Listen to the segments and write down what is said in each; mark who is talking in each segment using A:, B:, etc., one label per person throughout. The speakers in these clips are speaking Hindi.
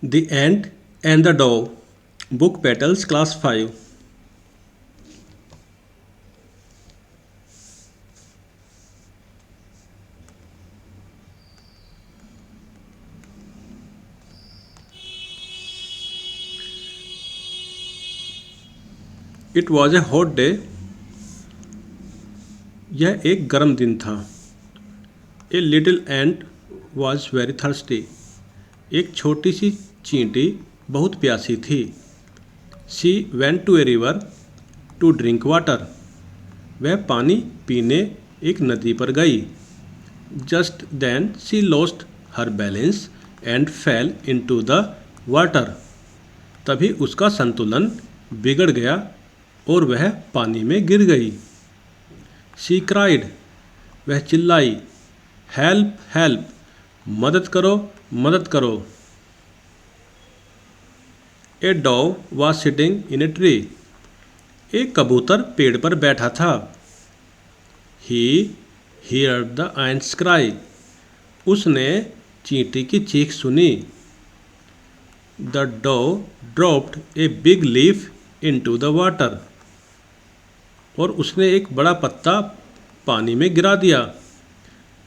A: The Ant and the Dove, Book Petals, Class 5. It was a hot day. यह एक गर्म दिन था. A little ant was very thirsty. एक छोटी सी चींटी बहुत प्यासी थी. She went to a river to drink water. वह पानी पीने एक नदी पर गई. Just then she lost her balance and fell into the water. तभी उसका संतुलन बिगड़ गया और वह पानी में गिर गई. She cried. वह चिल्लाई. Help, help. मदद करो, मदद करो. A dove was sitting in a tree. एक कबूतर पेड़ पर बैठा था. He heard the ants cry. उसने चींटी की चीख सुनी. The dove dropped a big leaf into the water. और उसने एक बड़ा पत्ता पानी में गिरा दिया.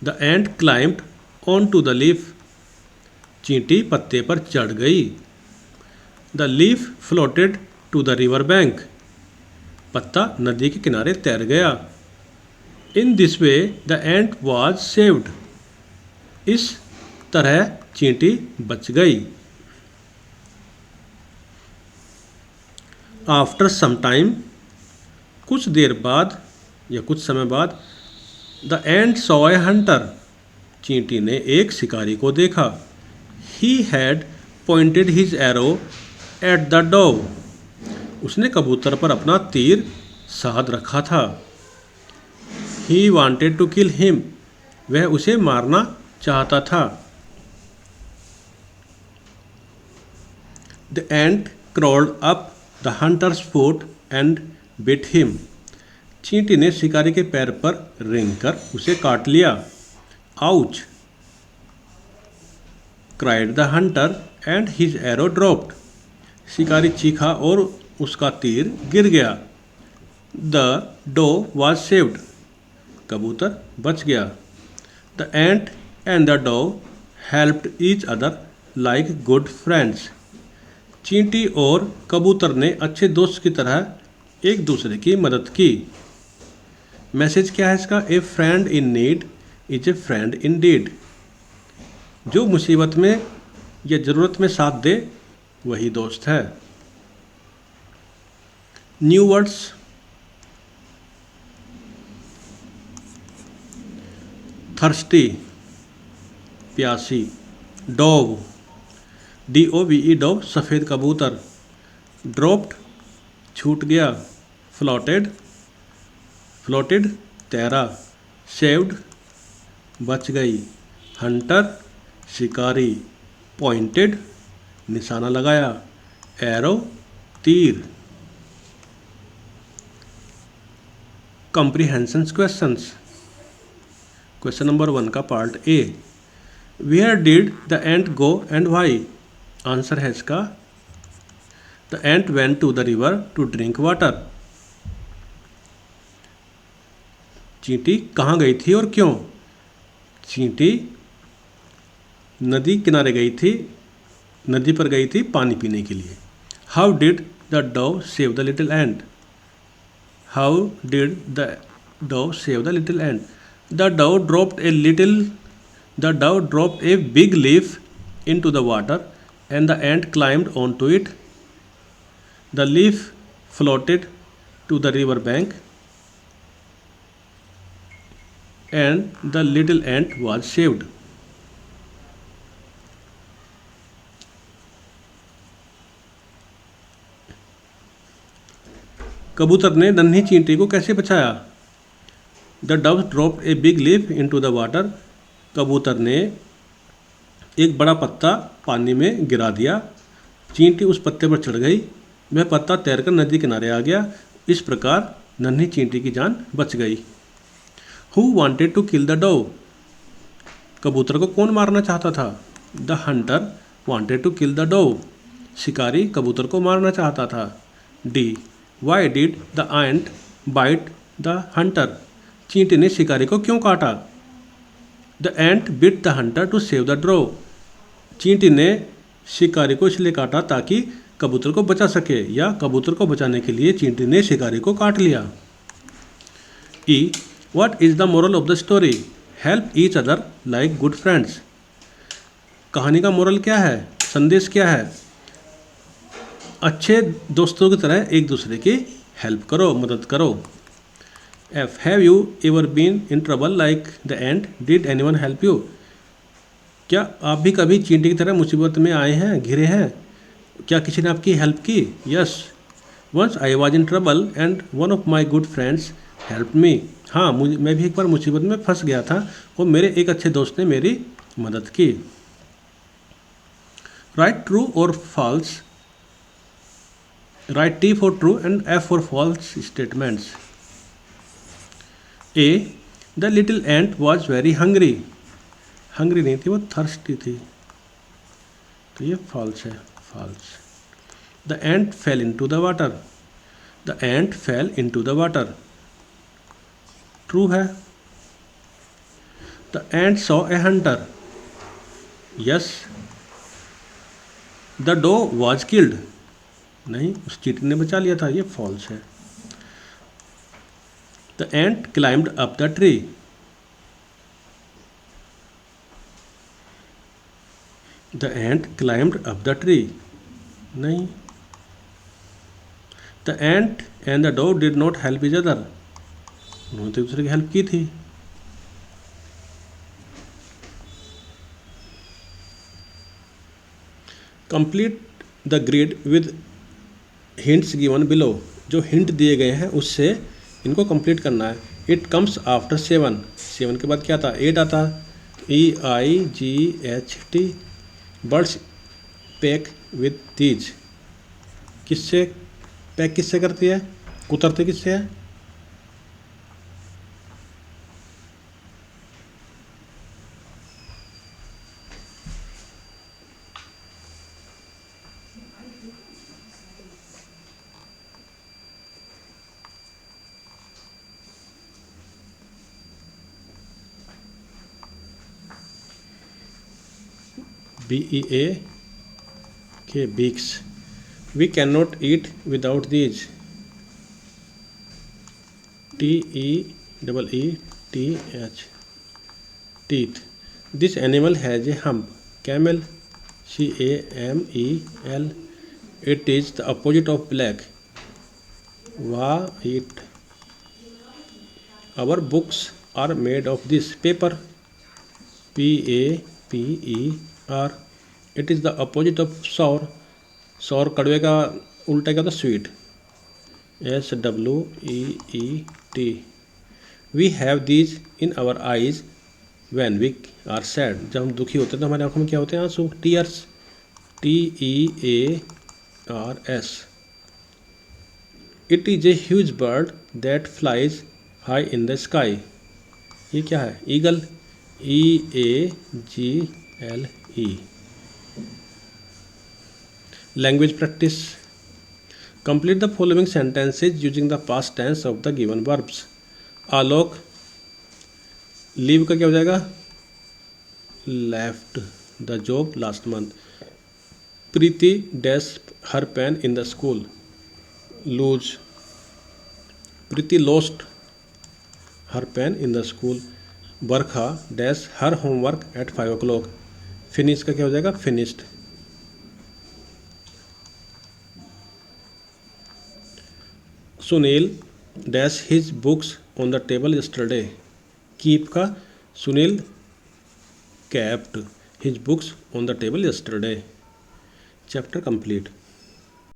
A: The ant climbed onto the leaf. चींटी पत्ते पर चढ़ गई. The leaf floated to the river bank. पत्ता नदी के किनारे तैर गया. In this way the ant was saved. इस तरह चींटी बच गई. After some time, कुछ देर बाद या कुछ समय बाद, the ant saw a hunter. चींटी ने एक शिकारी को देखा. He had pointed his arrow at the dove. उसने कबूतर पर अपना तीर साध रखा था. He wanted to kill him. वह उसे मारना चाहता था. The ant crawled up the hunter's foot and bit him. चींटी ने शिकारी के पैर पर रेंगकर उसे काट लिया. Ouch, cried the Hunter and his arrow dropped. शिकारी चीखा और उसका तीर गिर गया. The dove was saved. कबूतर बच गया. The ant and the dove helped each other like good friends. चींटी और कबूतर ने अच्छे दोस्त की तरह एक दूसरे की मदद की. मैसेज क्या है इसका? A friend in need is a friend in deed. जो मुसीबत में या ज़रूरत में साथ दे वही दोस्त है. New words. थर्स्टी, प्यासी. डोव, DOVE डोव, सफ़ेद कबूतर. ड्रॉप्ड, छूट गया. फ्लोटेड, तैरा. सेव्ड, बच गई. हंटर, शिकारी. पॉइंटेड, निशाना लगाया. एरो, तीर. Comprehensions questions. क्वेश्चन नंबर 1 का part A. Where did the ant go and why? Answer है इसका the ant went to the river to drink water. चींटी कहाँ गई थी और क्यों? चींटी नदी किनारे गई थी, नदी पर गई थी पानी पीने के लिए. How did the dove save the little ant? How did the dove save the little ant? The dove dropped a big leaf into the water and the ant climbed onto it. The leaf floated to the river bank and the little ant was saved. कबूतर ने नन्ही चींटी को कैसे बचाया? The dove dropped a big leaf into the water. कबूतर ने एक बड़ा पत्ता पानी में गिरा दिया. चींटी उस पत्ते पर चढ़ गई. वह पत्ता तैरकर नदी किनारे आ गया. इस प्रकार नन्ही चींटी की जान बच गई. Who wanted to kill the dove? कबूतर को कौन मारना चाहता था? The hunter wanted to kill the dove. शिकारी कबूतर को मारना चाहता था. D. Why did the ant bite the hunter? चींटी ने शिकारी को क्यों काटा? The ant bit the hunter to save the dove. चींटी ने शिकारी को इसलिए काटा ताकि कबूतर को बचा सके, या कबूतर को बचाने के लिए चींटी ने शिकारी को काट लिया. E. What is the moral of the story? Help each other like good friends. कहानी का मोरल क्या है, संदेश क्या है? अच्छे दोस्तों की तरह एक दूसरे की हेल्प करो, मदद करो. F. Have you ever been in trouble like the ant? Did anyone help you? क्या आप भी कभी चींटी की तरह मुसीबत में आए हैं, घिरे हैं? क्या किसी ने आपकी हेल्प की? Yes. Once I was in trouble and one of my good friends helped me. हाँ, मैं भी एक बार मुसीबत में फंस गया था और मेरे एक अच्छे दोस्त ने मेरी मदद की. Write true or false. Write T for true and F for false statements. A. The little ant was very hungry. Hungry नहीं थी, वो thirsty थी, तो ये false है. False. The ant fell into the water. The ant fell into the water. True है. The ant saw a hunter. Yes. The dove was killed. नहीं, उस चींटी ने बचा लिया था, ये false है. The ant climbed up the tree. The ant climbed up the tree. नहीं. The ant and the dove did not help each other. उन्होंने तो एक दूसरे की हेल्प की थी. Complete the grid with hints given below. जो हिंट दिए गए हैं उससे इनको कंप्लीट करना है. It comes after 7. 7 के बाद क्या था? 8 आता. EIGHT. Birds peck with these. किससे पैक किससे करती है? कुतरते किससे है? BEAK, beaks. We cannot eat without these. TEETH, teeth. This animal has a hump. Camel. CAMEL. It is the opposite of black. White. Our books are made of this paper. PAPER. It is the opposite of sour. sour कड़वे का उल्टा क्या था? sweet. SWEET. We have these in our eyes when we are sad. जब हम दुखी होते हैं तो हमारी आंखों में क्या होते हैं? आंसू. tears. TEARS. It is a huge bird that flies high in the sky. ये क्या है? eagle. EAGLE. Language practice. Complete the following sentences using the past tense of the given verbs. Alok leave का क्या हो जाएगा? left the job last month. Preeti dash her pen in the school. lose. Preeti lost her pen in the school. Barkha dash her homework at 5 o'clock. finish का क्या हो जाएगा? finished. Sunil dash his books on the table yesterday. keep का Sunil kept his books on the table yesterday. chapter complete.